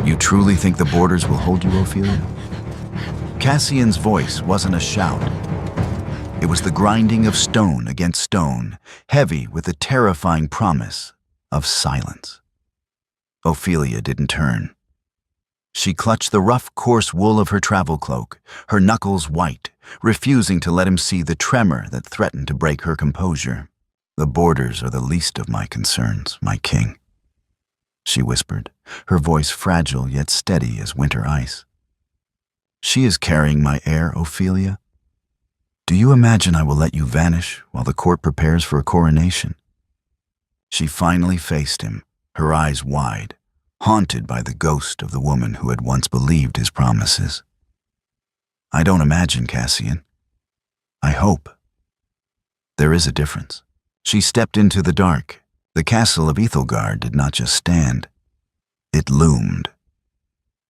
You truly think the borders will hold you, Ophelia? Cassian's voice wasn't a shout. It was the grinding of stone against stone, heavy with the terrifying promise of silence. Ophelia didn't turn. She clutched the rough, coarse wool of her travel cloak, her knuckles white, refusing to let him see the tremor that threatened to break her composure. "The borders are the least of my concerns, my king," she whispered, her voice fragile yet steady as winter ice. "She is carrying my heir, Ophelia. Do you imagine I will let you vanish while the court prepares for a coronation?" She finally faced him, her eyes wide, haunted by the ghost of the woman who had once believed his promises. "I don't imagine, Cassian. I hope. There is a difference." She stepped into the dark. The castle of Ethelgard did not just stand. It loomed.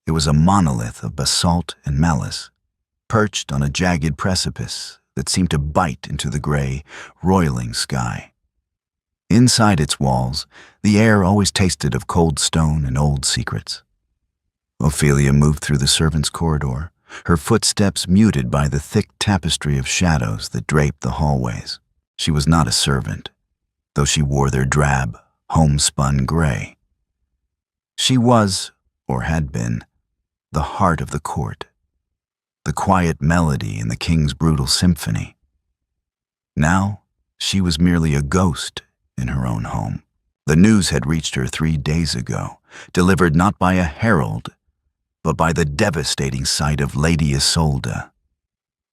It was a monolith of basalt and malice, perched on a jagged precipice that seemed to bite into the gray, roiling sky. Inside its walls, the air always tasted of cold stone and old secrets. Ophelia moved through the servants' corridor, her footsteps muted by the thick tapestry of shadows that draped the hallways. She was not a servant, though she wore their drab, homespun gray. She was, or had been, the heart of the court, the quiet melody in the king's brutal symphony. Now, she was merely a ghost in her own home. The news had reached her 3 days ago, delivered not by a herald, but by the devastating sight of Lady Isolde,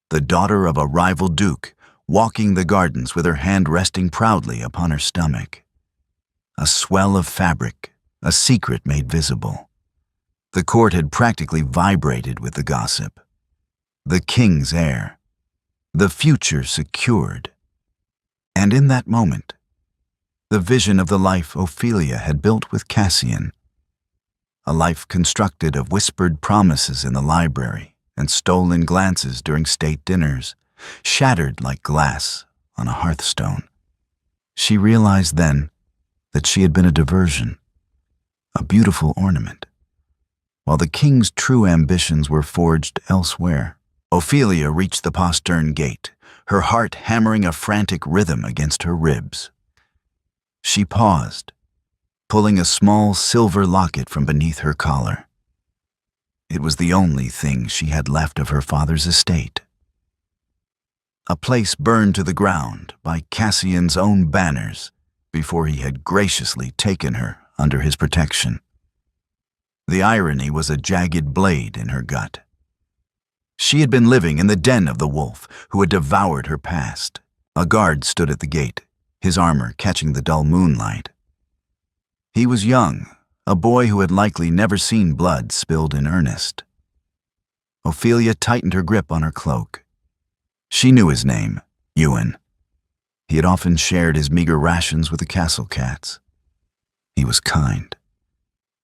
the daughter of a rival duke, walking the gardens with her hand resting proudly upon her stomach. A swell of fabric, a secret made visible. The court had practically vibrated with the gossip. The king's heir, the future secured. And in that moment, the vision of the life Ophelia had built with Cassian, a life constructed of whispered promises in the library and stolen glances during state dinners, shattered like glass on a hearthstone. She realized then that she had been a diversion, a beautiful ornament, while the king's true ambitions were forged elsewhere. Ophelia reached the postern gate, her heart hammering a frantic rhythm against her ribs. She paused, pulling a small silver locket from beneath her collar. It was the only thing she had left of her father's estate. A place burned to the ground by Cassian's own banners before he had graciously taken her under his protection. The irony was a jagged blade in her gut. She had been living in the den of the wolf who had devoured her past. A guard stood at the gate, his armor catching the dull moonlight. He was young, a boy who had likely never seen blood spilled in earnest. Ophelia tightened her grip on her cloak. She knew his name, Ewan. He had often shared his meager rations with the castle cats. He was kind.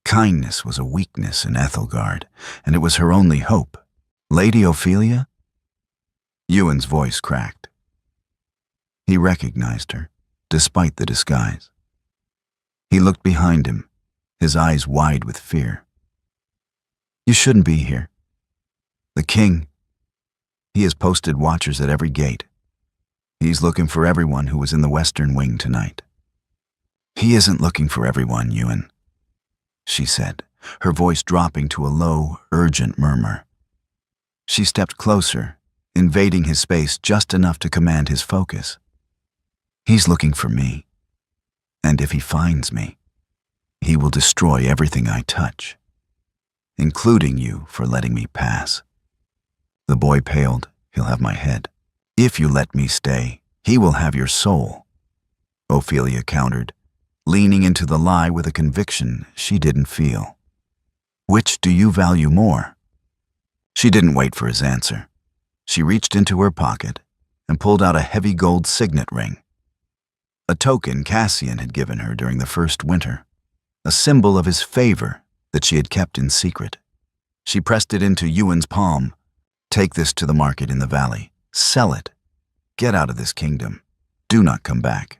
Kindness was a weakness in Ethelgard, and it was her only hope. "Lady Ophelia?" Ewan's voice cracked. He recognized her, despite the disguise. He looked behind him, his eyes wide with fear. "You shouldn't be here. The king, he has posted watchers at every gate. He's looking for everyone who was in the western wing tonight." "He isn't looking for everyone, Ewan," she said, her voice dropping to a low, urgent murmur. She stepped closer, invading his space just enough to command his focus. "He's looking for me. And if he finds me, he will destroy everything I touch, including you for letting me pass." The boy paled. "He'll have my head. If you let me stay, he will have your soul," Ophelia countered, leaning into the lie with a conviction she didn't feel. "Which do you value more?" She didn't wait for his answer. She reached into her pocket and pulled out a heavy gold signet ring, a token Cassian had given her during the first winter, a symbol of his favor that she had kept in secret. She pressed it into Ewan's palm. "Take this to the market in the valley. Sell it. Get out of this kingdom. Do not come back."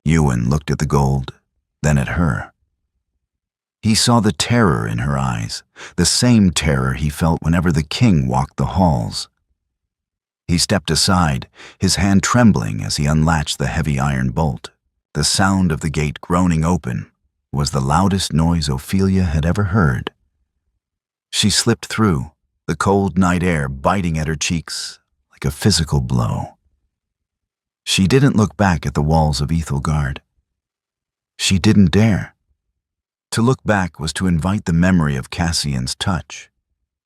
Ewan looked at the gold, then at her. He saw the terror in her eyes, the same terror he felt whenever the king walked the halls. He stepped aside, his hand trembling as he unlatched the heavy iron bolt. The sound of the gate groaning open was the loudest noise Ophelia had ever heard. She slipped through, the cold night air biting at her cheeks like a physical blow. She didn't look back at the walls of Ethelgard. She didn't dare. To look back was to invite the memory of Cassian's touch,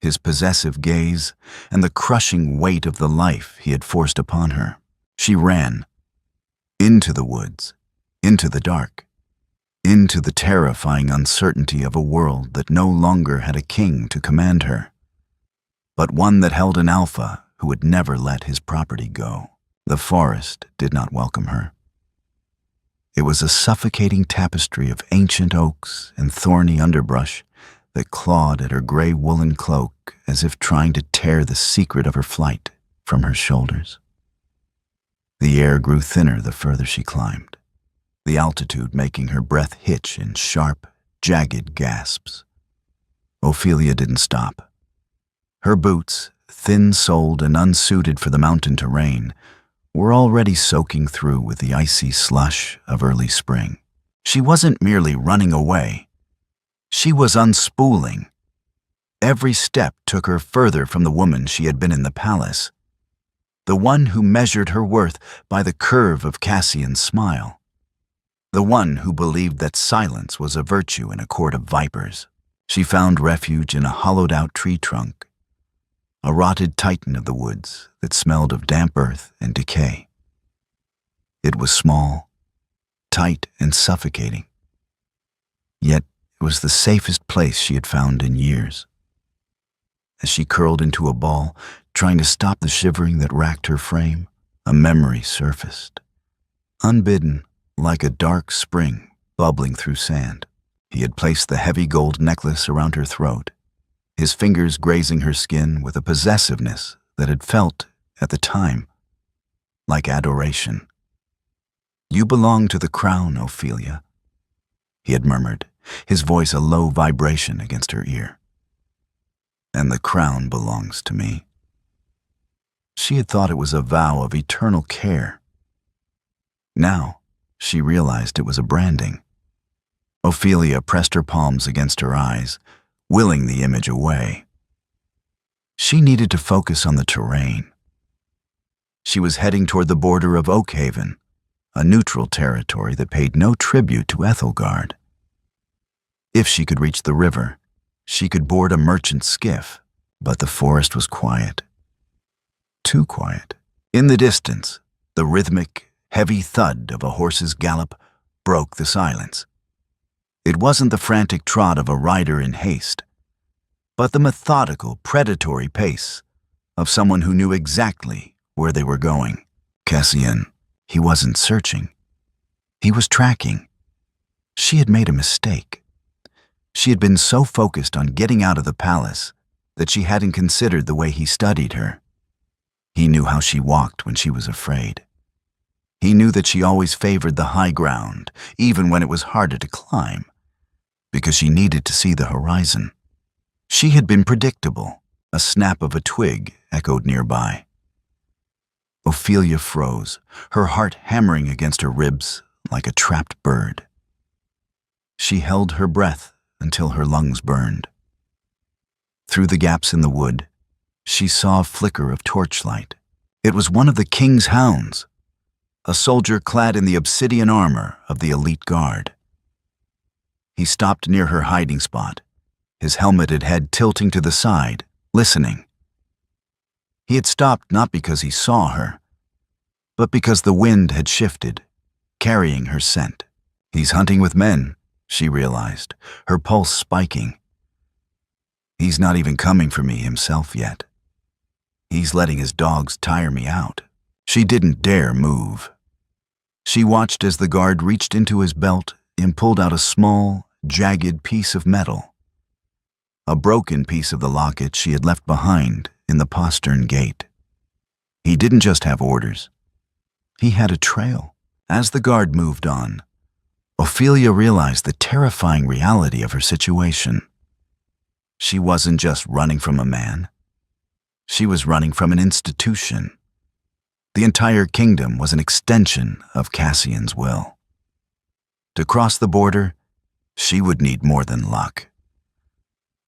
his possessive gaze, and the crushing weight of the life he had forced upon her. She ran. Into the woods, into the dark, into the terrifying uncertainty of a world that no longer had a king to command her, but one that held an alpha who would never let his property go. The forest did not welcome her. It was a suffocating tapestry of ancient oaks and thorny underbrush that clawed at her gray woolen cloak as if trying to tear the secret of her flight from her shoulders. The air grew thinner the further she climbed, the altitude making her breath hitch in sharp, jagged gasps. Ophelia didn't stop. Her boots, thin-soled and unsuited for the mountain terrain, were already soaking through with the icy slush of early spring. She wasn't merely running away. She was unspooling. Every step took her further from the woman she had been in the palace, the one who measured her worth by the curve of Cassian's smile, the one who believed that silence was a virtue in a court of vipers. She found refuge in a hollowed-out tree trunk, a rotted titan of the woods that smelled of damp earth and decay. It was small, tight, and suffocating. Yet it was the safest place she had found in years. As she curled into a ball, trying to stop the shivering that racked her frame, a memory surfaced. Unbidden, like a dark spring bubbling through sand, he had placed the heavy gold necklace around her throat, his fingers grazing her skin with a possessiveness that had felt, at the time, like adoration. "You belong to the crown, Ophelia," he had murmured, his voice a low vibration against her ear. "And the crown belongs to me." She had thought it was a vow of eternal care. Now, she realized it was a branding. Ophelia pressed her palms against her eyes, willing the image away. She needed to focus on the terrain. She was heading toward the border of Oakhaven, a neutral territory that paid no tribute to Ethelgard. If she could reach the river, she could board a merchant skiff, but the forest was quiet. Too quiet. In the distance, the rhythmic, heavy thud of a horse's gallop broke the silence. It wasn't the frantic trot of a rider in haste, but the methodical, predatory pace of someone who knew exactly where they were going. Cassian, he wasn't searching. He was tracking. She had made a mistake. She had been so focused on getting out of the palace that she hadn't considered the way he studied her. He knew how she walked when she was afraid. He knew that she always favored the high ground, even when it was harder to climb, because she needed to see the horizon. She had been predictable. A snap of a twig echoed nearby. Ophelia froze, her heart hammering against her ribs like a trapped bird. She held her breath until her lungs burned. Through the gaps in the wood, she saw a flicker of torchlight. It was one of the king's hounds, a soldier clad in the obsidian armor of the elite guard. He stopped near her hiding spot, his helmeted head tilting to the side, listening. He had stopped not because he saw her, but because the wind had shifted, carrying her scent. He's hunting with men, she realized, her pulse spiking. He's not even coming for me himself yet. He's letting his dogs tire me out. She didn't dare move. She watched as the guard reached into his belt and pulled out a small, jagged piece of metal. A broken piece of the locket she had left behind in the postern gate. He didn't just have orders. He had a trail. As the guard moved on, Ophelia realized the terrifying reality of her situation. She wasn't just running from a man. She was running from an institution. The entire kingdom was an extension of Cassian's will. To cross the border, she would need more than luck.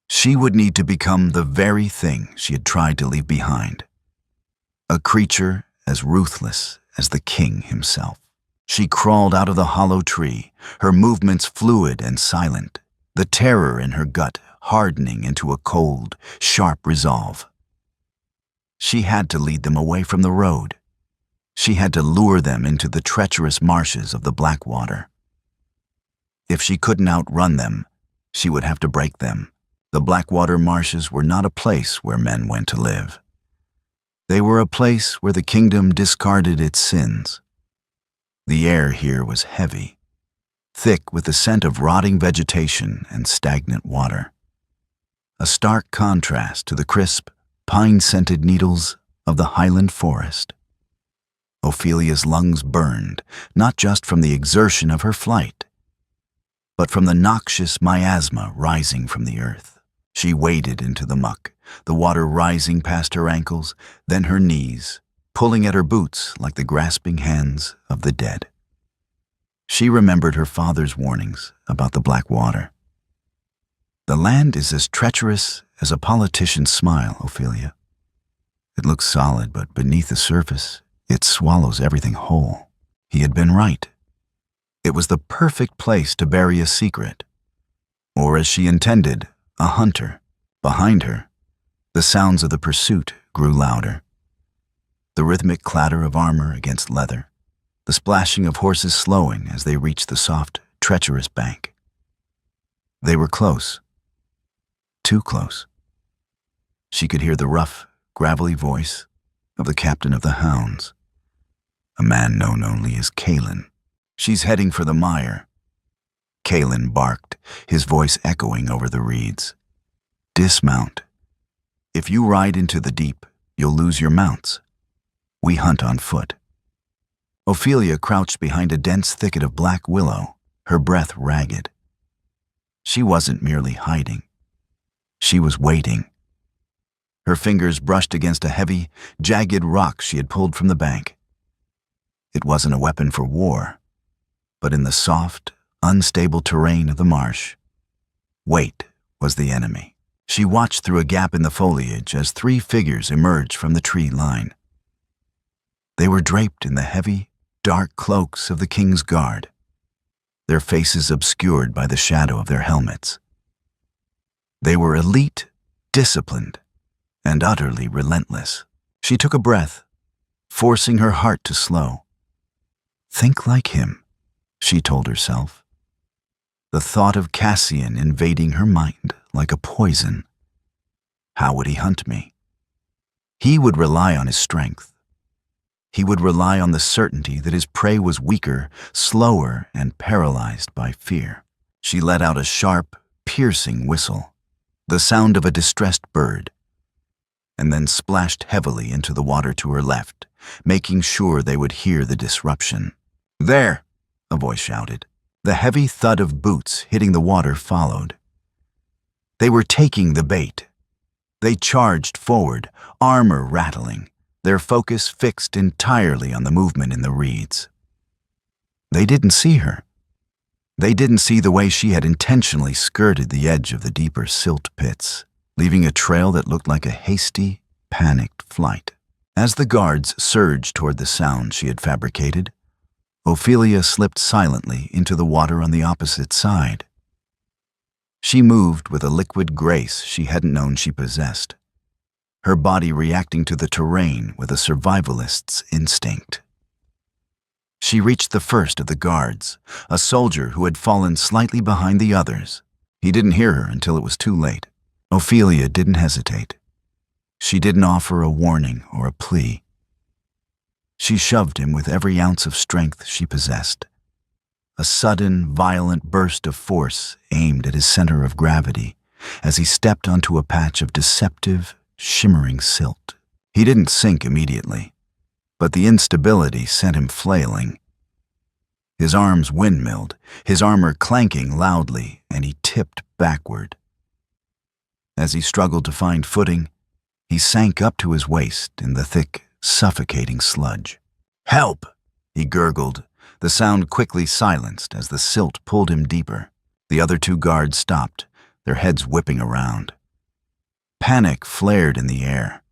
She would need to become the very thing she had tried to leave behind. A creature as ruthless as the king himself. She crawled out of the hollow tree, her movements fluid and silent, the terror in her gut hardening into a cold, sharp resolve. She had to lead them away from the road. She had to lure them into the treacherous marshes of the Blackwater. If she couldn't outrun them, she would have to break them. The Blackwater marshes were not a place where men went to live. They were a place where the kingdom discarded its sins. The air here was heavy, thick with the scent of rotting vegetation and stagnant water. A stark contrast to the crisp, pine-scented needles of the highland forest. Ophelia's lungs burned, not just from the exertion of her flight, but from the noxious miasma rising from the earth. She waded into the muck, the water rising past her ankles, then her knees, pulling at her boots like the grasping hands of the dead. She remembered her father's warnings about the Blackwater. The land is as treacherous as a politician's smile, Ophelia. It looks solid, but beneath the surface, it swallows everything whole. He had been right. It was the perfect place to bury a secret. Or as she intended, a hunter. Behind her, the sounds of the pursuit grew louder. The rhythmic clatter of armor against leather, the splashing of horses slowing as they reached the soft, treacherous bank. They were close. Too close. She could hear the rough, gravelly voice of the captain of the hounds, a man known only as Kalen. She's heading for the mire. Kalen barked, his voice echoing over the reeds. Dismount. If you ride into the deep, you'll lose your mounts. We hunt on foot. Ophelia crouched behind a dense thicket of black willow, her breath ragged. She wasn't merely hiding. She was waiting. Her fingers brushed against a heavy, jagged rock she had pulled from the bank. It wasn't a weapon for war, but in the soft, unstable terrain of the marsh, weight was the enemy. She watched through a gap in the foliage as 3 figures emerged from the tree line. They were draped in the heavy, dark cloaks of the King's Guard, their faces obscured by the shadow of their helmets. They were elite, disciplined, and utterly relentless. She took a breath, forcing her heart to slow. Think like him, she told herself. The thought of Cassian invading her mind like a poison. How would he hunt me? He would rely on his strength. He would rely on the certainty that his prey was weaker, slower, and paralyzed by fear. She let out a sharp, piercing whistle, the sound of a distressed bird, and then splashed heavily into the water to her left, making sure they would hear the disruption. There, a voice shouted. The heavy thud of boots hitting the water followed. They were taking the bait. They charged forward, armor rattling, their focus fixed entirely on the movement in the reeds. They didn't see her. They didn't see the way she had intentionally skirted the edge of the deeper silt pits, leaving a trail that looked like a hasty, panicked flight. As the guards surged toward the sound she had fabricated, Ophelia slipped silently into the water on the opposite side. She moved with a liquid grace she hadn't known she possessed, her body reacting to the terrain with a survivalist's instinct. She reached the first of the guards, a soldier who had fallen slightly behind the others. He didn't hear her until it was too late. Ophelia didn't hesitate. She didn't offer a warning or a plea. She shoved him with every ounce of strength she possessed. A sudden, violent burst of force aimed at his center of gravity as he stepped onto a patch of deceptive, shimmering silt. He didn't sink immediately, but the instability sent him flailing. His arms windmilled, his armor clanking loudly, and he tipped backward. As he struggled to find footing, he sank up to his waist in the thick, suffocating sludge. "Help!" he gurgled, the sound quickly silenced as the silt pulled him deeper. The other two guards stopped, their heads whipping around. Panic flared in the air.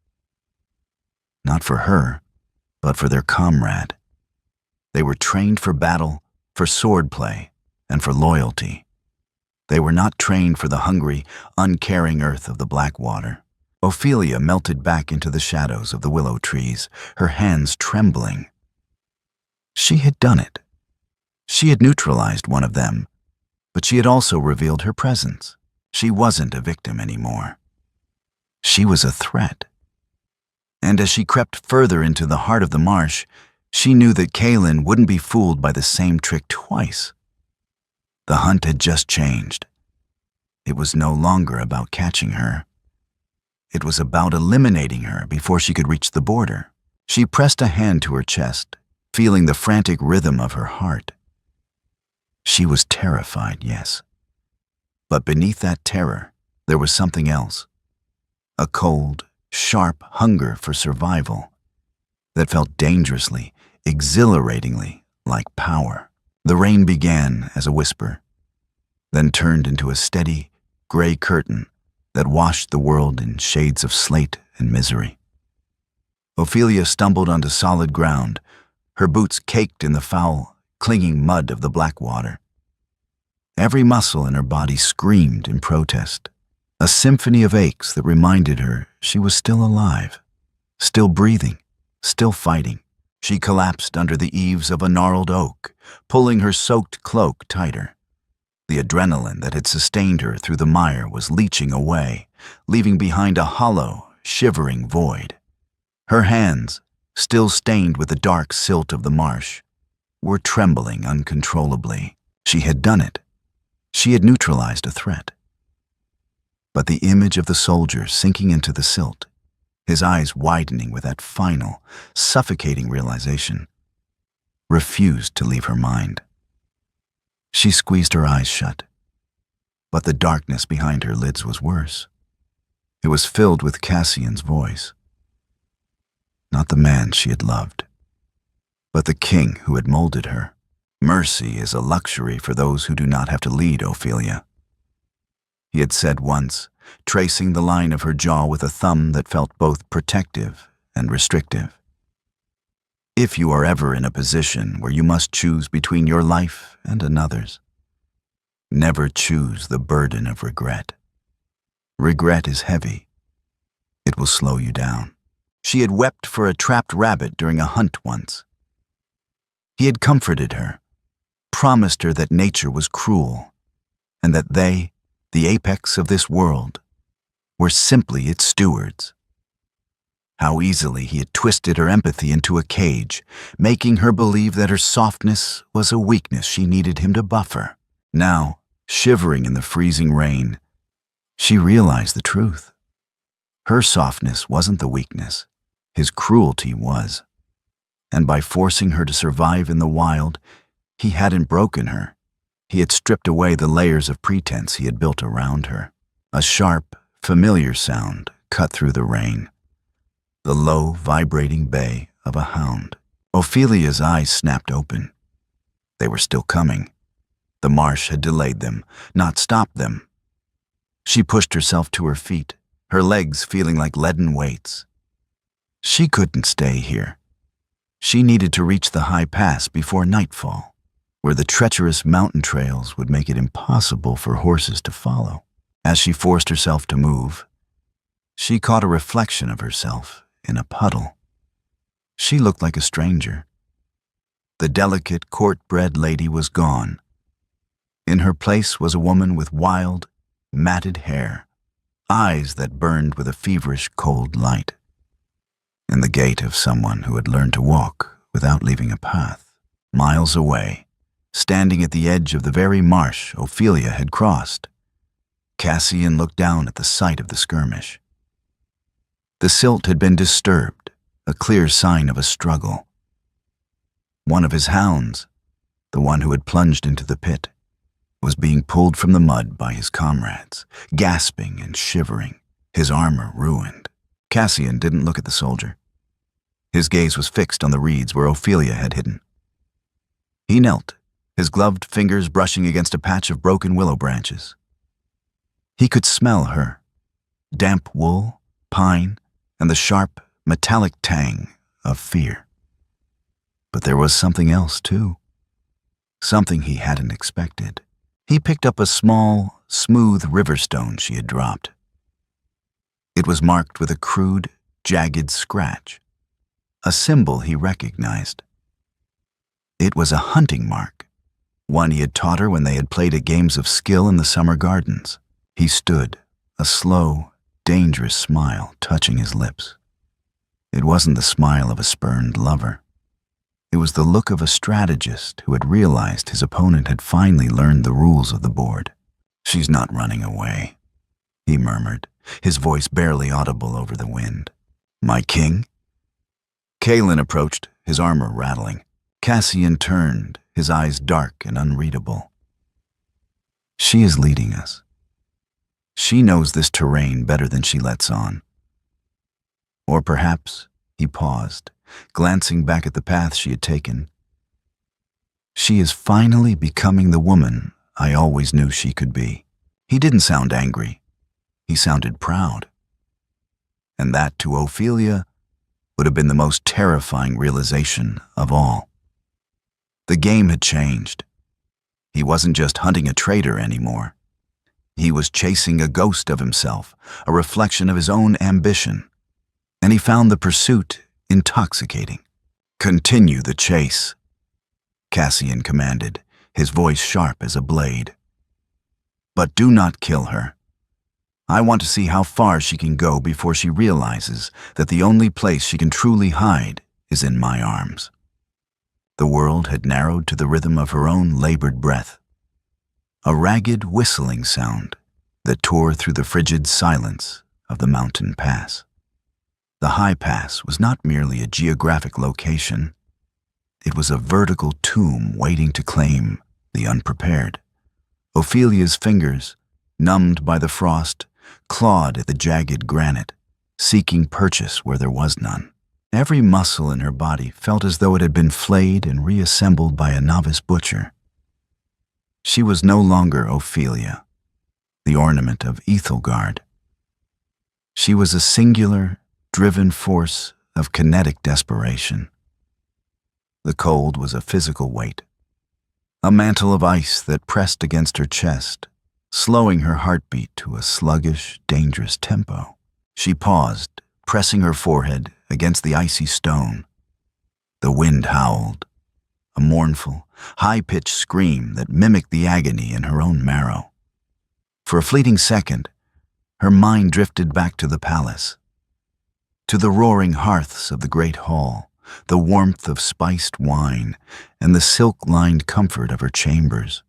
Not for her, but for their comrade. They were trained for battle, for swordplay, and for loyalty. They were not trained for the hungry, uncaring earth of the Blackwater. Ophelia melted back into the shadows of the willow trees, her hands trembling. She had done it. She had neutralized one of them, but she had also revealed her presence. She wasn't a victim anymore. She was a threat. And as she crept further into the heart of the marsh, she knew that Kaelin wouldn't be fooled by the same trick twice. The hunt had just changed. It was no longer about catching her. It was about eliminating her before she could reach the border. She pressed a hand to her chest, feeling the frantic rhythm of her heart. She was terrified, yes. But beneath that terror, there was something else. A cold, sharp hunger for survival that felt dangerously, exhilaratingly like power. The rain began as a whisper, then turned into a steady, gray curtain that washed the world in shades of slate and misery. Ophelia stumbled onto solid ground, her boots caked in the foul, clinging mud of the Blackwater. Every muscle in her body screamed in protest, a symphony of aches that reminded her she was still alive, still breathing, still fighting. She collapsed under the eaves of a gnarled oak, pulling her soaked cloak tighter. The adrenaline that had sustained her through the mire was leaching away, leaving behind a hollow, shivering void. Her hands, still stained with the dark silt of the marsh, were trembling uncontrollably. She had done it. She had neutralized a threat. But the image of the soldier sinking into the silt, his eyes widening with that final, suffocating realization, refused to leave her mind. She squeezed her eyes shut, but the darkness behind her lids was worse. It was filled with Cassian's voice. Not the man she had loved, but the king who had molded her. "Mercy is a luxury for those who do not have to lead, Ophelia," he had said once, tracing the line of her jaw with a thumb that felt both protective and restrictive. "If you are ever in a position where you must choose between your life and another's, never choose the burden of regret. Regret is heavy. It will slow you down." She had wept for a trapped rabbit during a hunt once. He had comforted her, promised her that nature was cruel, and that they, the apex of this world, were simply its stewards. How easily he had twisted her empathy into a cage, making her believe that her softness was a weakness she needed him to buffer. Now, shivering in the freezing rain, she realized the truth. Her softness wasn't the weakness, his cruelty was. And by forcing her to survive in the wild, he hadn't broken her. He had stripped away the layers of pretense he had built around her. A sharp, familiar sound cut through the rain. The low, vibrating bay of a hound. Ophelia's eyes snapped open. They were still coming. The marsh had delayed them, not stopped them. She pushed herself to her feet, her legs feeling like leaden weights. She couldn't stay here. She needed to reach the high pass before nightfall, where the treacherous mountain trails would make it impossible for horses to follow. As she forced herself to move, she caught a reflection of herself in a puddle. She looked like a stranger. The delicate, court-bred lady was gone. In her place was a woman with wild, matted hair, eyes that burned with a feverish, cold light, and the gait of someone who had learned to walk without leaving a path. Miles away, standing at the edge of the very marsh Ophelia had crossed, Cassian looked down at the site of the skirmish. The silt had been disturbed, a clear sign of a struggle. One of his hounds, the one who had plunged into the pit, was being pulled from the mud by his comrades, gasping and shivering, his armor ruined. Cassian didn't look at the soldier. His gaze was fixed on the reeds where Ophelia had hidden. He knelt, his gloved fingers brushing against a patch of broken willow branches. He could smell her, damp wool, pine, and the sharp, metallic tang of fear. But there was something else, too. Something he hadn't expected. He picked up a small, smooth river stone she had dropped. It was marked with a crude, jagged scratch, a symbol he recognized. It was a hunting mark, one he had taught her when they had played at games of skill in the summer gardens. He stood, a slow, dangerous smile touching his lips. It wasn't the smile of a spurned lover. It was the look of a strategist who had realized his opponent had finally learned the rules of the board. "She's not running away," he murmured, his voice barely audible over the wind. "My king?" Kaelin approached, his armor rattling. Cassian turned, his eyes dark and unreadable. "She is leading us. She knows this terrain better than she lets on." Or perhaps, he paused, glancing back at the path she had taken. "She is finally becoming the woman I always knew she could be." He didn't sound angry. He sounded proud. And that, to Ophelia, would have been the most terrifying realization of all. The game had changed. He wasn't just hunting a traitor anymore. He was chasing a ghost of himself, a reflection of his own ambition. And he found the pursuit intoxicating. "Continue the chase," Cassian commanded, his voice sharp as a blade. "But do not kill her. I want to see how far she can go before she realizes that the only place she can truly hide is in my arms." The world had narrowed to the rhythm of her own labored breath, a ragged whistling sound that tore through the frigid silence of the mountain pass. The high pass was not merely a geographic location. It was a vertical tomb waiting to claim the unprepared. Ophelia's fingers, numbed by the frost, clawed at the jagged granite, seeking purchase where there was none. Every muscle in her body felt as though it had been flayed and reassembled by a novice butcher. She was no longer Ophelia, the ornament of Ethelgard. She was a singular, driven force of kinetic desperation. The cold was a physical weight, a mantle of ice that pressed against her chest, slowing her heartbeat to a sluggish, dangerous tempo. She paused, pressing her forehead against the icy stone. The wind howled, a mournful, high-pitched scream that mimicked the agony in her own marrow. For a fleeting second, her mind drifted back to the palace, to the roaring hearths of the great hall, the warmth of spiced wine, and the silk-lined comfort of her chambers.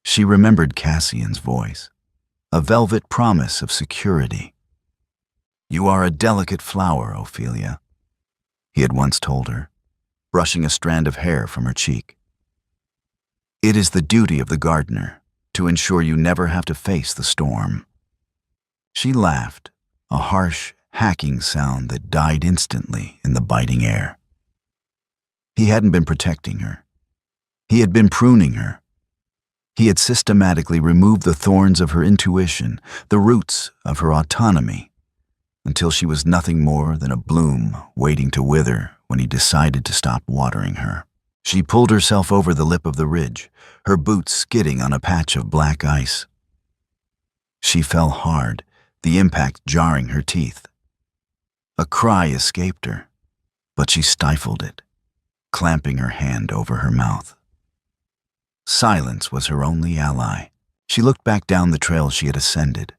She remembered Cassian's voice, a velvet promise of security. "You are a delicate flower, Ophelia," he had once told her, brushing a strand of hair from her cheek. "It is the duty of the gardener to ensure you never have to face the storm." She laughed, a harsh, hacking sound that died instantly in the biting air. He hadn't been protecting her. He had been pruning her. He had systematically removed the thorns of her intuition, the roots of her autonomy, until she was nothing more than a bloom waiting to wither when he decided to stop watering her. She pulled herself over the lip of the ridge, her boots skidding on a patch of black ice. She fell hard, the impact jarring her teeth. A cry escaped her, but she stifled it, clamping her hand over her mouth. Silence was her only ally. She looked back down the trail she had ascended.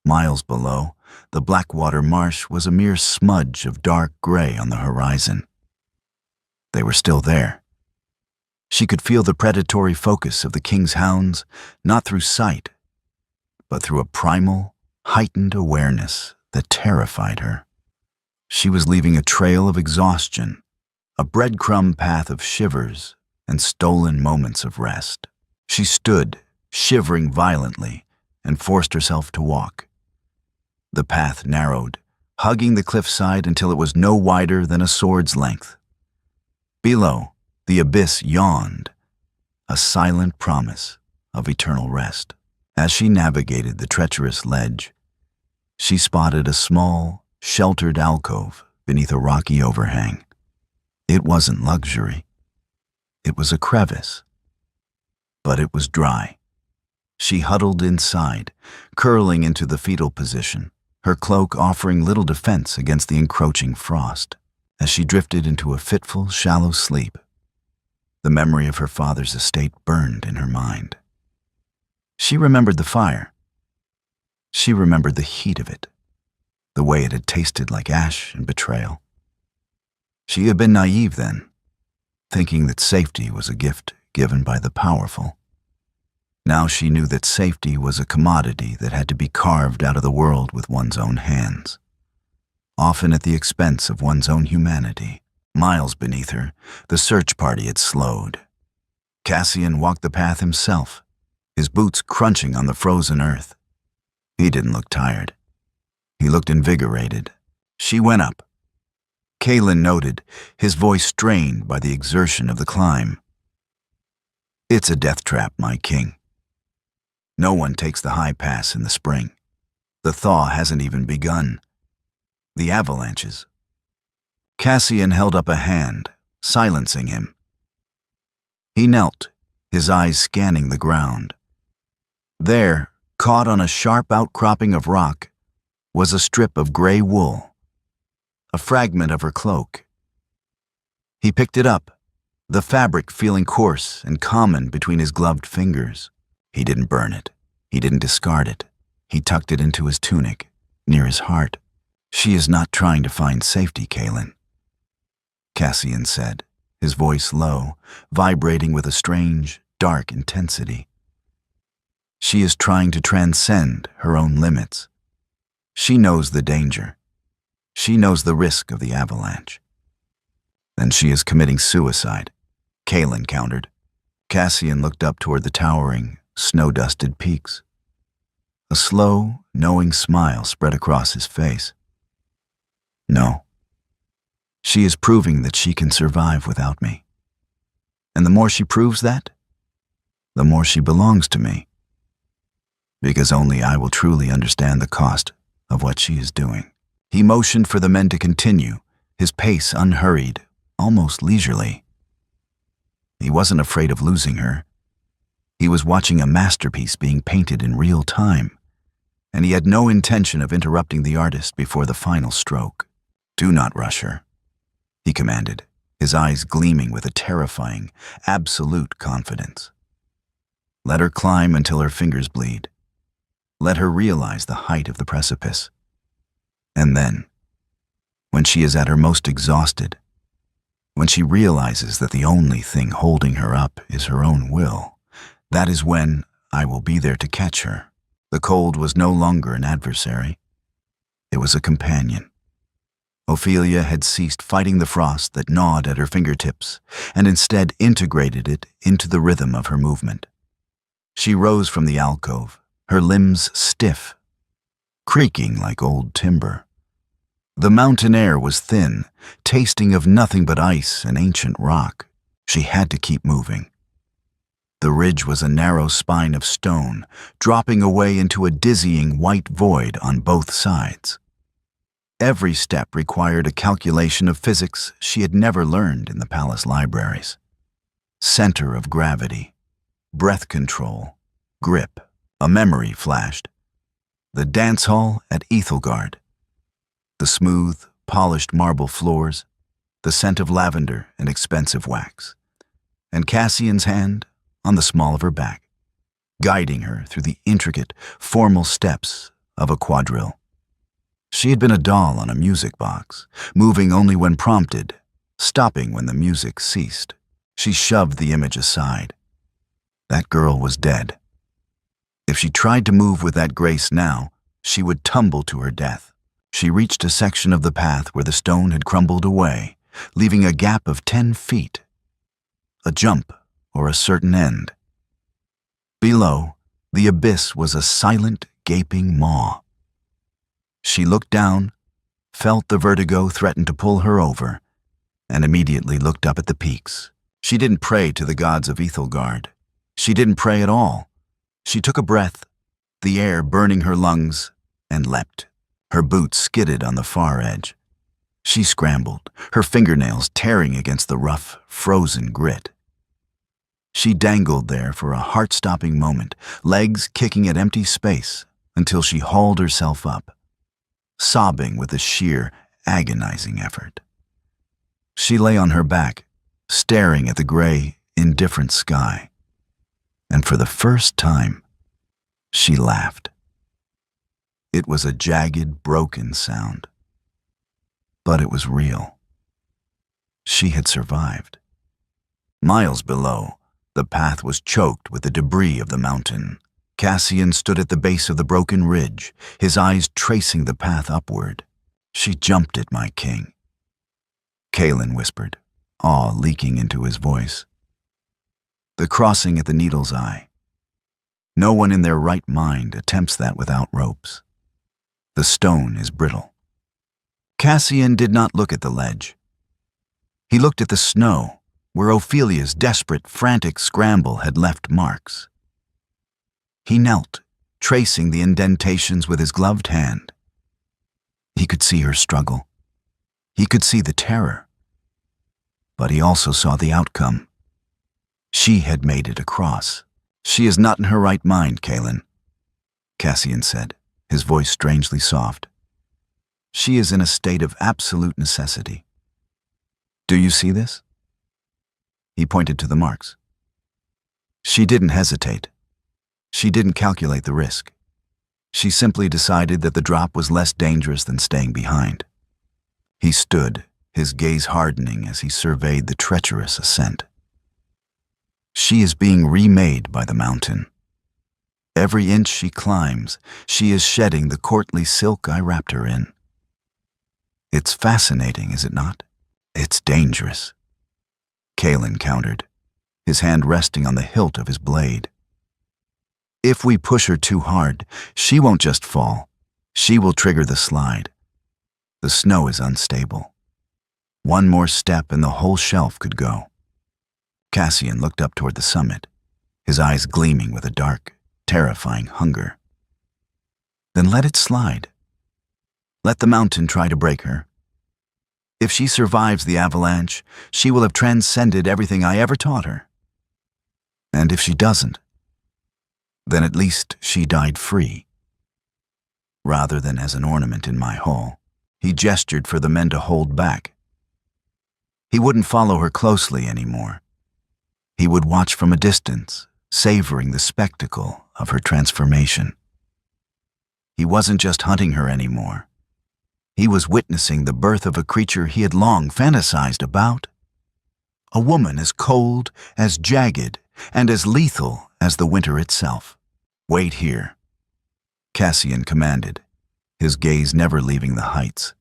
Miles below, the Blackwater Marsh was a mere smudge of dark gray on the horizon. They were still there. She could feel the predatory focus of the king's hounds, not through sight, but through a primal, heightened awareness that terrified her. She was leaving a trail of exhaustion, a breadcrumb path of shivers and stolen moments of rest. She stood, shivering violently, and forced herself to walk. The path narrowed, hugging the cliffside until it was no wider than a sword's length. Below, the abyss yawned, a silent promise of eternal rest. As she navigated the treacherous ledge, she spotted a small, sheltered alcove beneath a rocky overhang. It wasn't luxury. It was a crevice. But it was dry. She huddled inside, curling into the fetal position, her cloak offering little defense against the encroaching frost. As she drifted into a fitful, shallow sleep, the memory of her father's estate burned in her mind. She remembered the fire. She remembered the heat of it, the way it had tasted like ash and betrayal. She had been naive then, thinking that safety was a gift given by the powerful. Now she knew that safety was a commodity that had to be carved out of the world with one's own hands, often at the expense of one's own humanity. Miles beneath her, the search party had slowed. Cassian walked the path himself, his boots crunching on the frozen earth. He didn't look tired. He looked invigorated. She went up. Kalen noted, his voice strained by the exertion of the climb. "It's a death trap, my king. No one takes the high pass in the spring. The thaw hasn't even begun. The avalanches." Cassian held up a hand, silencing him. He knelt, his eyes scanning the ground. There, caught on a sharp outcropping of rock, was a strip of gray wool, a fragment of her cloak. He picked it up, the fabric feeling coarse and common between his gloved fingers. He didn't burn it. He didn't discard it. He tucked it into his tunic, near his heart. "She is not trying to find safety, Kalen," Cassian said, his voice low, vibrating with a strange, dark intensity. "She is trying to transcend her own limits. She knows the danger. She knows the risk of the avalanche." "Then she is committing suicide," Kalen countered. Cassian looked up toward the towering, snow-dusted peaks. A slow, knowing smile spread across his face. "No. She is proving that she can survive without me. And the more she proves that, the more she belongs to me. Because only I will truly understand the cost of what she is doing." He motioned for the men to continue, his pace unhurried, almost leisurely. He wasn't afraid of losing her. He was watching a masterpiece being painted in real time, and he had no intention of interrupting the artist before the final stroke. "Do not rush her," he commanded, his eyes gleaming with a terrifying, absolute confidence. "Let her climb until her fingers bleed. Let her realize the height of the precipice. And then, when she is at her most exhausted, when she realizes that the only thing holding her up is her own will, that is when I will be there to catch her." The cold was no longer an adversary. It was a companion. Ophelia had ceased fighting the frost that gnawed at her fingertips and instead integrated it into the rhythm of her movement. She rose from the alcove, her limbs stiff, creaking like old timber. The mountain air was thin, tasting of nothing but ice and ancient rock. She had to keep moving. The ridge was a narrow spine of stone, dropping away into a dizzying white void on both sides. Every step required a calculation of physics she had never learned in the palace libraries. Center of gravity, breath control, grip. A memory flashed. The dance hall at Ethelgard. The smooth, polished marble floors, the scent of lavender and expensive wax, and Cassian's hand on the small of her back, guiding her through the intricate, formal steps of a quadrille. She had been a doll on a music box, moving only when prompted, stopping when the music ceased. She shoved the image aside. That girl was dead. If she tried to move with that grace now, she would tumble to her death. She reached a section of the path where the stone had crumbled away, leaving a gap of 10 feet. a jump, or a certain end. Below, the abyss was a silent, gaping maw. She looked down, felt the vertigo threaten to pull her over, and immediately looked up at the peaks. She didn't pray to the gods of Ethelgard. She didn't pray at all. She took a breath, the air burning her lungs, and leapt. Her boots skidded on the far edge. She scrambled, her fingernails tearing against the rough, frozen grit. She dangled there for a heart-stopping moment, legs kicking at empty space, until she hauled herself up, sobbing with a sheer, agonizing effort. She lay on her back, staring at the gray, indifferent sky, and for the first time, she laughed. It was a jagged, broken sound, but it was real. She had survived. Miles below, the path was choked with the debris of the mountain. Cassian stood at the base of the broken ridge, his eyes tracing the path upward. "She jumped it, my king," Kaelin whispered, awe leaking into his voice. "The crossing at the Needle's Eye. No one in their right mind attempts that without ropes. The stone is brittle." Cassian did not look at the ledge. He looked at the snow, where Ophelia's desperate, frantic scramble had left marks. He knelt, tracing the indentations with his gloved hand. He could see her struggle. He could see the terror. But he also saw the outcome. She had made it across. "She is not in her right mind, Kaelin," Cassian said, his voice strangely soft. "She is in a state of absolute necessity. Do you see this?" He pointed to the marks. She didn't hesitate. She didn't calculate the risk. She simply decided that the drop was less dangerous than staying behind. He stood, his gaze hardening as he surveyed the treacherous ascent. She is being remade by the mountain. Every inch she climbs, she is shedding the courtly silk I wrapped her in. It's fascinating, is it not? It's dangerous, Kaelin countered, his hand resting on the hilt of his blade. If we push her too hard, she won't just fall. She will trigger the slide. The snow is unstable. One more step and the whole shelf could go. Cassian looked up toward the summit, his eyes gleaming with a dark, terrifying hunger. Then let it slide. Let the mountain try to break her. If she survives the avalanche, she will have transcended everything I ever taught her. And if she doesn't, then at least she died free, rather than as an ornament in my hall. He gestured for the men to hold back. He wouldn't follow her closely anymore. He would watch from a distance, savoring the spectacle of her transformation. He wasn't just hunting her anymore. He was witnessing the birth of a creature he had long fantasized about. A woman as cold, as jagged, and as lethal as the winter itself. "Wait here," Cassian commanded, his gaze never leaving the heights.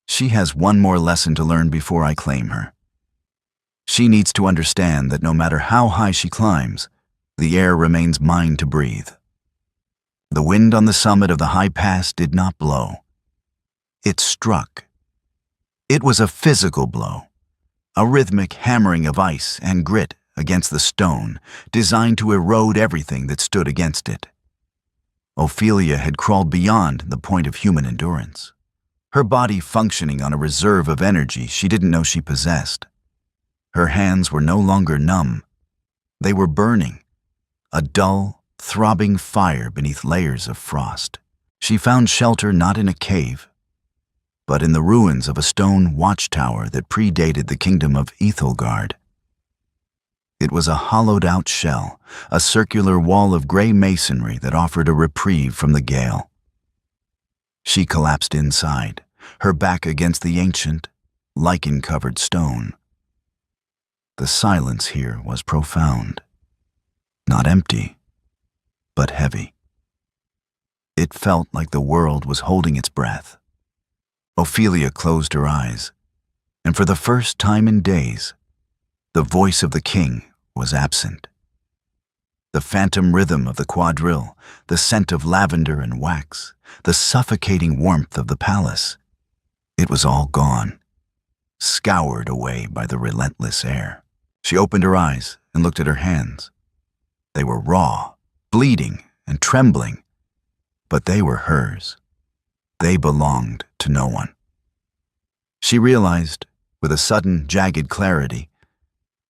"She has one more lesson to learn before I claim her. She needs to understand that no matter how high she climbs, the air remains mine to breathe. The wind on the summit of the high pass did not blow. It struck. It was a physical blow, a rhythmic hammering of ice and grit against the stone, designed to erode everything that stood against it. Ophelia had crawled beyond the point of human endurance, her body functioning on a reserve of energy she didn't know she possessed. Her hands were no longer numb. They were burning, a dull, throbbing fire beneath layers of frost. She found shelter not in a cave, but in the ruins of a stone watchtower that predated the kingdom of Ethelgard. It was a hollowed-out shell, a circular wall of gray masonry that offered a reprieve from the gale. She collapsed inside, her back against the ancient, lichen-covered stone. The silence here was profound, not empty, but heavy. It felt like the world was holding its breath. Ophelia closed her eyes, and for the first time in days, The voice of the king was absent. The phantom rhythm of the quadrille, the scent of lavender and wax, the suffocating warmth of the palace, it was all gone, scoured away by the relentless air. She opened her eyes and looked at her hands. They were raw, bleeding, and trembling, but they were hers. They belonged to no one. She realized, with a sudden, jagged clarity,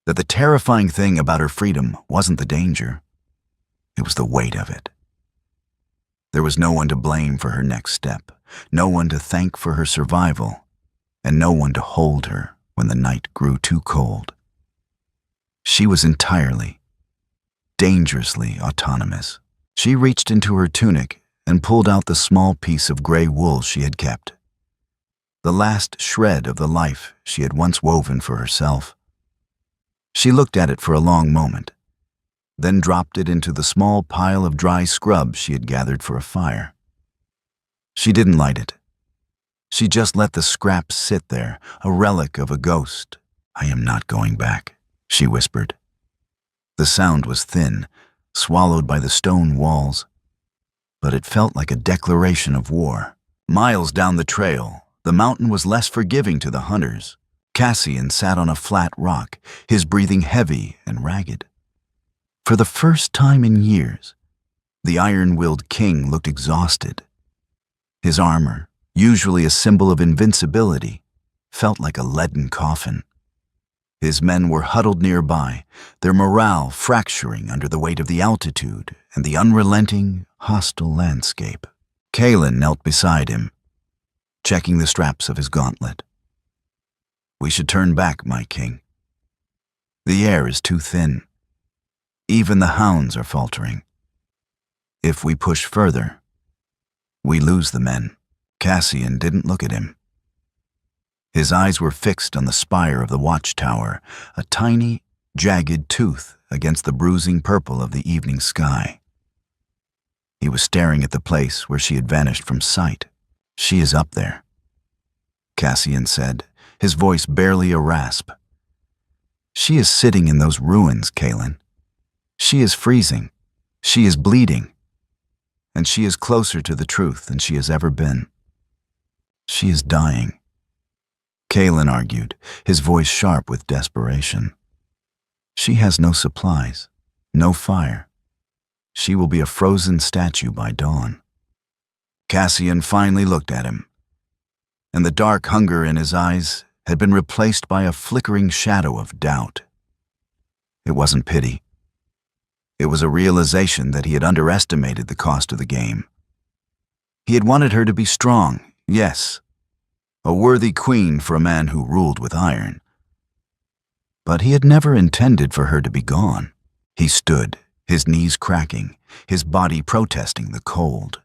that the terrifying thing about her freedom wasn't the danger. It was the weight of it. There was no one to blame for her next step, no one to thank for her survival, and no one to hold her when the night grew too cold. She was entirely, dangerously autonomous. She reached into her tunic and pulled out the small piece of gray wool she had kept, the last shred of the life she had once woven for herself. She looked at it for a long moment, then dropped it into the small pile of dry scrub she had gathered for a fire. She didn't light it. She just let the scrap sit there, a relic of a ghost. "I am not going back," she whispered. The sound was thin, swallowed by the stone walls, but it felt like a declaration of war. Miles down the trail, the mountain was less forgiving to the hunters. Cassian sat on a flat rock, his breathing heavy and ragged. For the first time in years, the iron-willed king looked exhausted. His armor, usually a symbol of invincibility, felt like a leaden coffin. His men were huddled nearby, their morale fracturing under the weight of the altitude and the unrelenting, hostile landscape. Kalen knelt beside him, checking the straps of his gauntlet. "We should turn back, my king. The air is too thin. Even the hounds are faltering. If we push further, we lose the men." Cassian didn't look at him. His eyes were fixed on the spire of the watchtower, a tiny, jagged tooth against the bruising purple of the evening sky. He was staring at the place where she had vanished from sight. "She is up there," Cassian said, his voice barely a rasp. "She is sitting in those ruins, Kalen. She is freezing. She is bleeding. And she is closer to the truth than she has ever been. She is dying." Kalen argued, his voice sharp with desperation. "She has no supplies, no fire. She will be a frozen statue by dawn." Cassian finally looked at him, and the dark hunger in his eyes had been replaced by a flickering shadow of doubt. It wasn't pity. It was a realization that he had underestimated the cost of the game. He had wanted her to be strong, yes, a worthy queen for a man who ruled with iron. But he had never intended for her to be gone. He stood, his knees cracking, his body protesting the cold.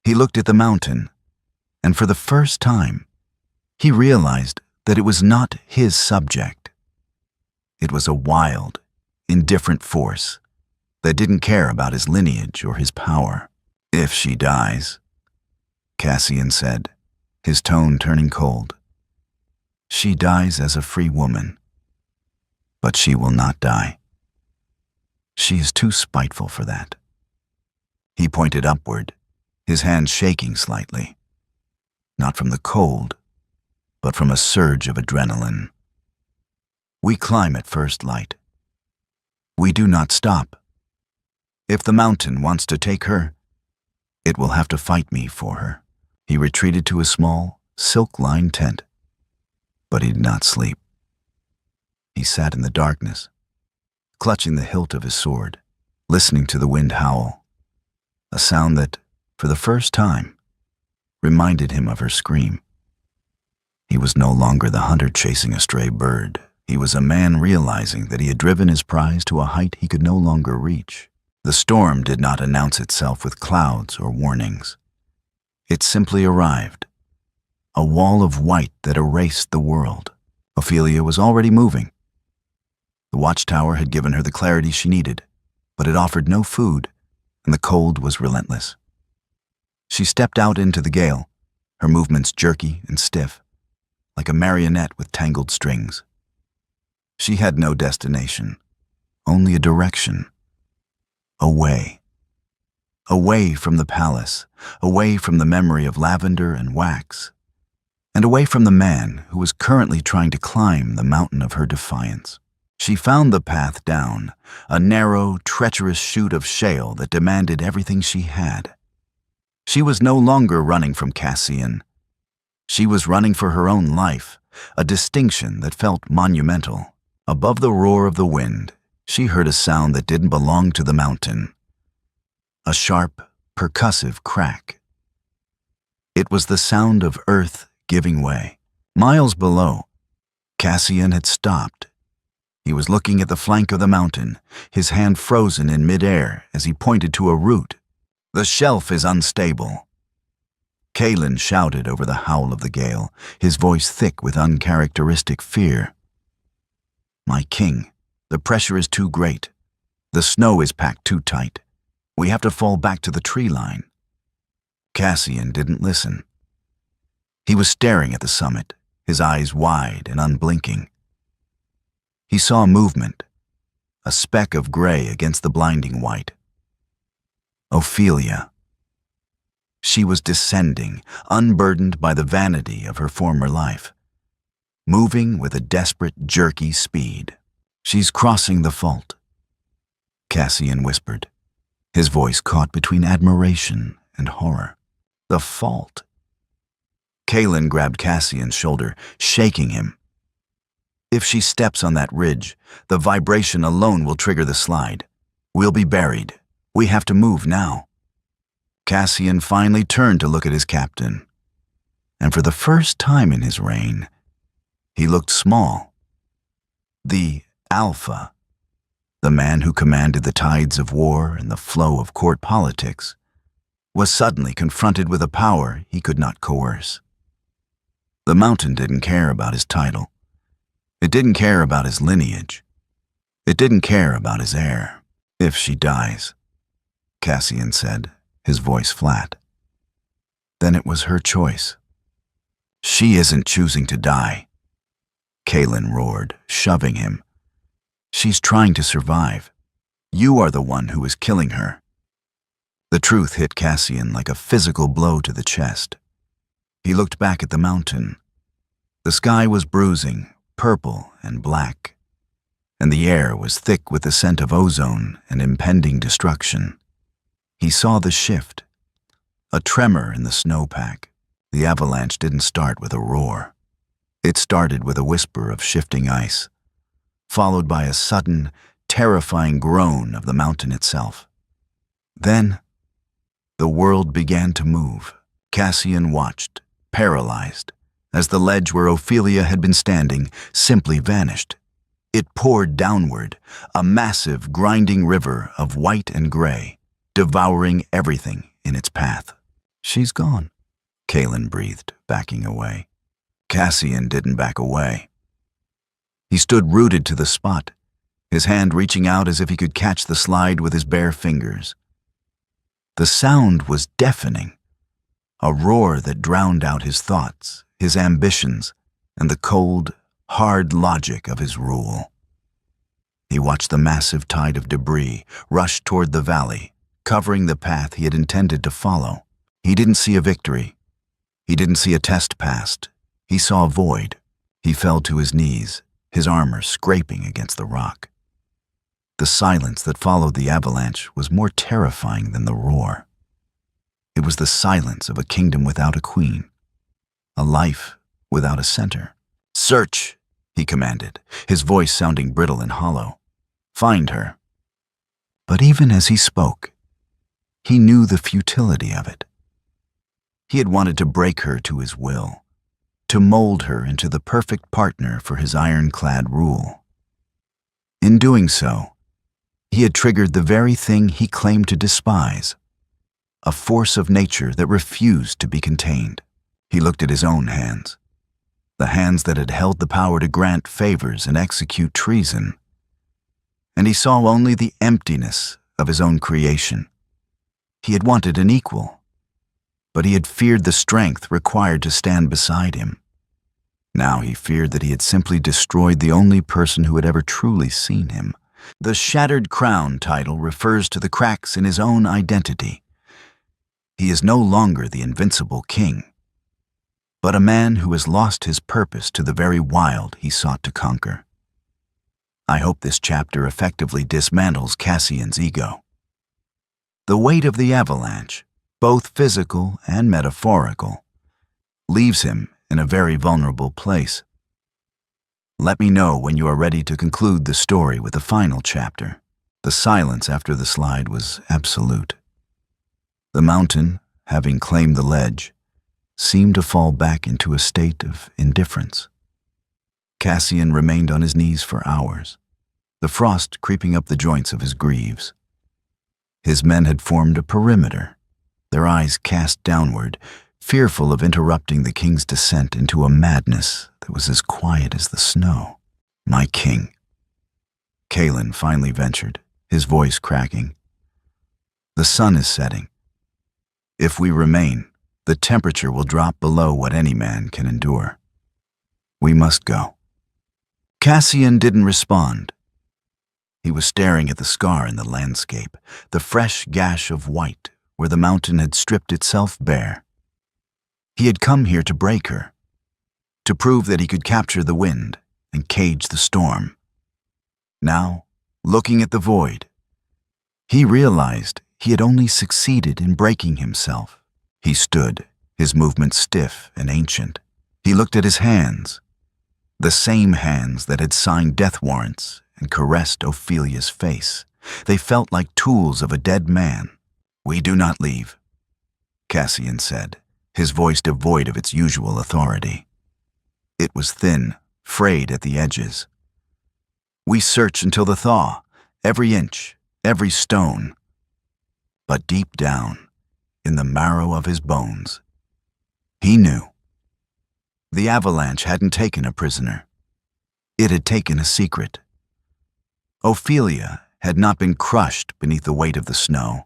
He looked at the mountain, and for the first time, he realized that it was not his subject. It was a wild, indifferent force that didn't care about his lineage or his power. "If she dies," Cassian said, his tone turning cold, "she dies as a free woman, but she will not die. She is too spiteful for that." He pointed upward, his hand shaking slightly, not from the cold, but from a surge of adrenaline. "We climb at first light. We do not stop. If the mountain wants to take her, it will have to fight me for her." He retreated to a small, silk-lined tent, but he did not sleep. He sat in the darkness, clutching the hilt of his sword, listening to the wind howl, a sound that, for the first time, reminded him of her scream. He was no longer the hunter chasing a stray bird. He was a man realizing that he had driven his prize to a height he could no longer reach. The storm did not announce itself with clouds or warnings. It simply arrived, a wall of white that erased the world. Ophelia was already moving. The watchtower had given her the clarity she needed, but it offered no food, and the cold was relentless. She stepped out into the gale, her movements jerky and stiff, like a marionette with tangled strings. She had no destination, only a direction. Away. Away from the palace, away from the memory of lavender and wax, and away from the man who was currently trying to climb the mountain of her defiance. She found the path down, a narrow, treacherous chute of shale that demanded everything she had. She was no longer running from Cassian. She was running for her own life, a distinction that felt monumental. Above the roar of the wind, she heard a sound that didn't belong to the mountain. A sharp, percussive crack. It was the sound of earth giving way. Miles below, Cassian had stopped. He was looking at the flank of the mountain, his hand frozen in midair as he pointed to a root. "The shelf is unstable." Kaelin shouted over the howl of the gale, his voice thick with uncharacteristic fear. "My king, the pressure is too great. The snow is packed too tight. We have to fall back to the tree line." Cassian didn't listen. He was staring at the summit, his eyes wide and unblinking. He saw movement, a speck of gray against the blinding white. Ophelia. She was descending, unburdened by the vanity of her former life, moving with a desperate, jerky speed. "She's crossing the fault," Cassian whispered, his voice caught between admiration and horror. "The fault?" Kaelin grabbed Cassian's shoulder, shaking him. "If she steps on that ridge, the vibration alone will trigger the slide. We'll be buried. We have to move now." Cassian finally turned to look at his captain, and for the first time in his reign, he looked small. The Alpha, the man who commanded the tides of war and the flow of court politics, was suddenly confronted with a power he could not coerce. The mountain didn't care about his title. It didn't care about his lineage. It didn't care about his heir. "If she dies," Cassian said, his voice flat, "then it was her choice." "She isn't choosing to die," Kaelin roared, shoving him. "She's trying to survive. You are the one who is killing her." The truth hit Cassian like a physical blow to the chest. He looked back at the mountain. The sky was bruising, purple and black, and the air was thick with the scent of ozone and impending destruction. He saw the shift, a tremor in the snowpack. The avalanche didn't start with a roar. It started with a whisper of shifting ice, followed by a sudden, terrifying groan of the mountain itself. Then, the world began to move. Cassian watched, paralyzed, as the ledge where Ophelia had been standing simply vanished. It poured downward, a massive, grinding river of white and gray, devouring everything in its path. "She's gone," Kaelin breathed, backing away. Cassian didn't back away. He stood rooted to the spot, his hand reaching out as if he could catch the slide with his bare fingers. The sound was deafening, a roar that drowned out his thoughts, his ambitions, and the cold, hard logic of his rule. He watched the massive tide of debris rush toward the valley, covering the path he had intended to follow. He didn't see a victory. He didn't see a test passed. He saw a void. He fell to his knees, his armor scraping against the rock. The silence that followed the avalanche was more terrifying than the roar. It was the silence of a kingdom without a queen, a life without a center. "Search," he commanded, his voice sounding brittle and hollow. "Find her." But even as he spoke, he knew the futility of it. He had wanted to break her to his will, to mold her into the perfect partner for his ironclad rule. In doing so, he had triggered the very thing he claimed to despise, a force of nature that refused to be contained. He looked at his own hands, the hands that had held the power to grant favors and execute treason, and he saw only the emptiness of his own creation. He had wanted an equal, but he had feared the strength required to stand beside him. Now he feared that he had simply destroyed the only person who had ever truly seen him. The Shattered Crown title refers to the cracks in his own identity. He is no longer the invincible king, but a man who has lost his purpose to the very wild he sought to conquer. I hope this chapter effectively dismantles Cassian's ego. The weight of the avalanche, both physical and metaphorical, leaves him in a very vulnerable place. Let me know when you are ready to conclude the story with the final chapter. The silence after the slide was absolute. The mountain, having claimed the ledge, seemed to fall back into a state of indifference. Cassian remained on his knees for hours, the frost creeping up the joints of his greaves. His men had formed a perimeter, their eyes cast downward, fearful of interrupting the king's descent into a madness that was as quiet as the snow. "My king," Cailan finally ventured, his voice cracking. "The sun is setting. If we remain, the temperature will drop below what any man can endure. We must go." Cassian didn't respond. He was staring at the scar in the landscape, the fresh gash of white where the mountain had stripped itself bare. He had come here to break her, to prove that he could capture the wind and cage the storm. Now, looking at the void, he realized he had only succeeded in breaking himself. He stood, his movements stiff and ancient. He looked at his hands, the same hands that had signed death warrants and caressed Ophelia's face. They felt like tools of a dead man. "We do not leave," Cassian said, his voice devoid of its usual authority. It was thin, frayed at the edges. "We search until the thaw, every inch, every stone." But deep down, in the marrow of his bones, he knew. The avalanche hadn't taken a prisoner. It had taken a secret. Ophelia had not been crushed beneath the weight of the snow.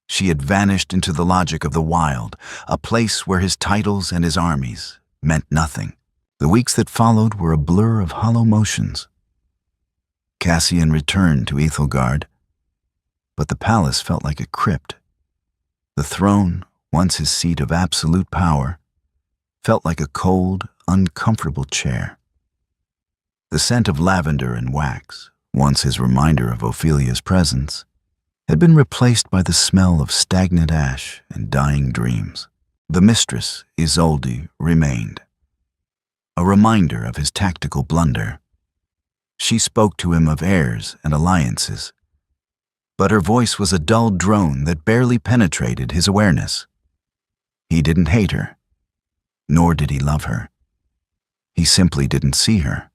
She had vanished into the logic of the wild, a place where his titles and his armies meant nothing. The weeks that followed were a blur of hollow motions. Cassian returned to Ethelgard, but the palace felt like a crypt. The throne, once his seat of absolute power, felt like a cold, uncomfortable chair. The scent of lavender and wax, once his reminder of Ophelia's presence, had been replaced by the smell of stagnant ash and dying dreams. The mistress, Isolde, remained, a reminder of his tactical blunder. She spoke to him of heirs and alliances, but her voice was a dull drone that barely penetrated his awareness. He didn't hate her, nor did he love her. He simply didn't see her.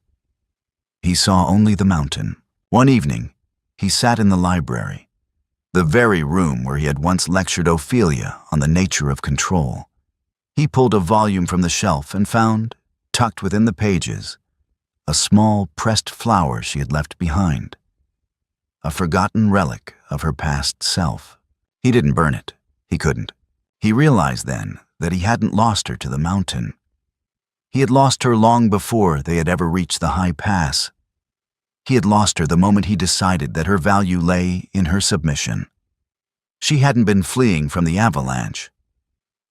He saw only the mountain. One evening, he sat in the library, the very room where he had once lectured Ophelia on the nature of control. He pulled a volume from the shelf and found, tucked within the pages, a small pressed flower she had left behind, a forgotten relic of her past self. He didn't burn it. He couldn't. He realized then that he hadn't lost her to the mountain. He had lost her long before they had ever reached the high pass. He had lost her the moment he decided that her value lay in her submission. She hadn't been fleeing from the avalanche.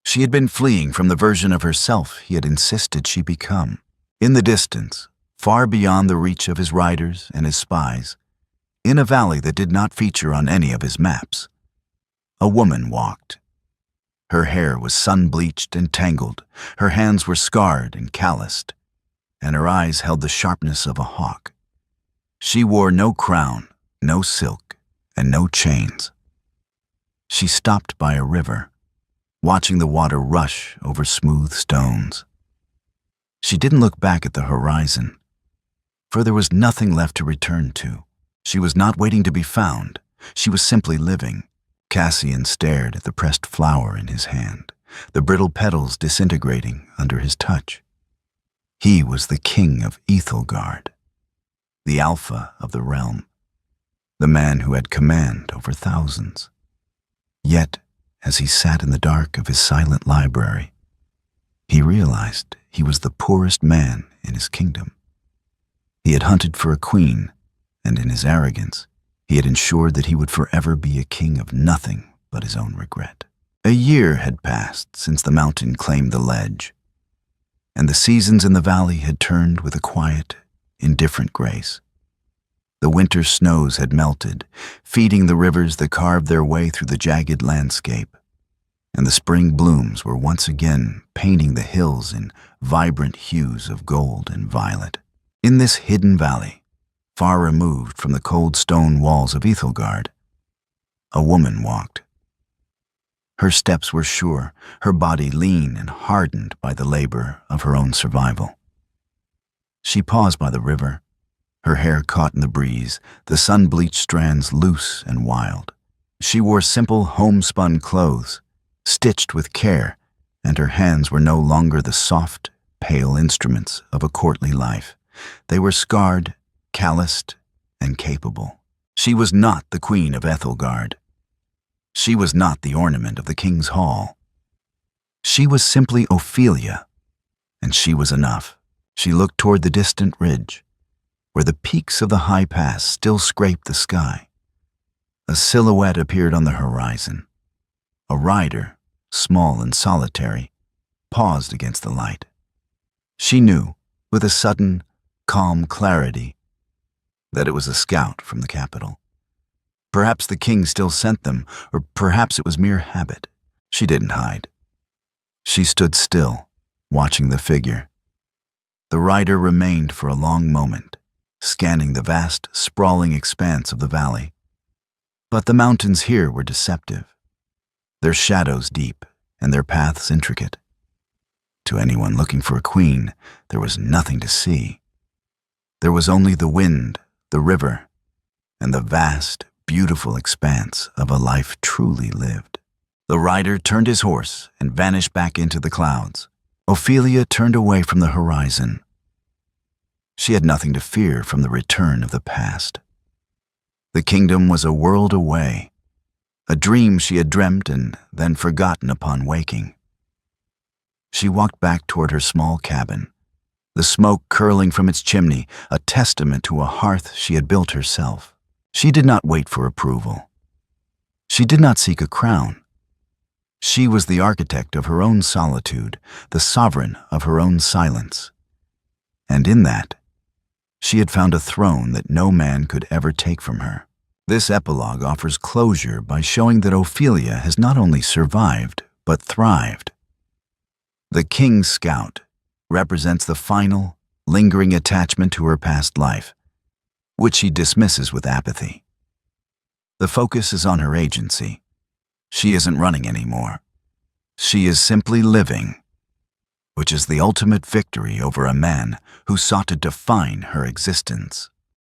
She had been fleeing from the version of herself he had insisted she become. In the distance, far beyond the reach of his riders and his spies, in a valley that did not feature on any of his maps, a woman walked. Her hair was sun-bleached and tangled, her hands were scarred and calloused, and her eyes held the sharpness of a hawk. She wore no crown, no silk, and no chains. She stopped by a river, watching the water rush over smooth stones. She didn't look back at the horizon, for there was nothing left to return to. She was not waiting to be found. She was simply living. Cassian stared at the pressed flower in his hand, the brittle petals disintegrating under his touch. He was the king of Ethelgard, the alpha of the realm, the man who had command over thousands. Yet, as he sat in the dark of his silent library, He realized he was the poorest man in his kingdom. He had hunted for a queen, and in his arrogance, he had ensured that he would forever be a king of nothing but his own regret. A year had passed since the mountain claimed the ledge, and the seasons in the valley had turned with a quiet, indifferent grace. The winter snows had melted, feeding the rivers that carved their way through the jagged landscape, and the spring blooms were once again painting the hills in vibrant hues of gold and violet. In this hidden valley, far removed from the cold stone walls of Ethelgard, a woman walked. Her steps were sure, her body lean and hardened by the labor of her own survival. She paused by the river, her hair caught in the breeze, the sun-bleached strands loose and wild. She wore simple homespun clothes, stitched with care, and her hands were no longer the soft, pale instruments of a courtly life. They were scarred, calloused, and capable. She was not the queen of Ethelgard. She was not the ornament of the king's hall. She was simply Ophelia, and she was enough. She looked toward the distant ridge, where the peaks of the high pass still scraped the sky. A silhouette appeared on the horizon. A rider, small and solitary, paused against the light. She knew, with a sudden, calm clarity, that it was a scout from the capital. Perhaps the king still sent them, or perhaps it was mere habit. She didn't hide. She stood still, watching the figure. The rider remained for a long moment, scanning the vast, sprawling expanse of the valley. But the mountains here were deceptive, their shadows deep and their paths intricate. To anyone looking for a queen, there was nothing to see. There was only the wind, the river, and the vast, beautiful expanse of a life truly lived. The rider turned his horse and vanished back into the clouds. Ophelia turned away from the horizon. She had nothing to fear from the return of the past. The kingdom was a world away, a dream she had dreamt and then forgotten upon waking. She walked back toward her small cabin, the smoke curling from its chimney, a testament to a hearth she had built herself. She did not wait for approval. She did not seek a crown. She was the architect of her own solitude, the sovereign of her own silence. And in that, she had found a throne that no man could ever take from her. This epilogue offers closure by showing that Ophelia has not only survived, but thrived. The king's scout represents the final, lingering attachment to her past life, which she dismisses with apathy. The focus is on her agency. She isn't running anymore. She is simply living, which is the ultimate victory over a man who sought to define her existence.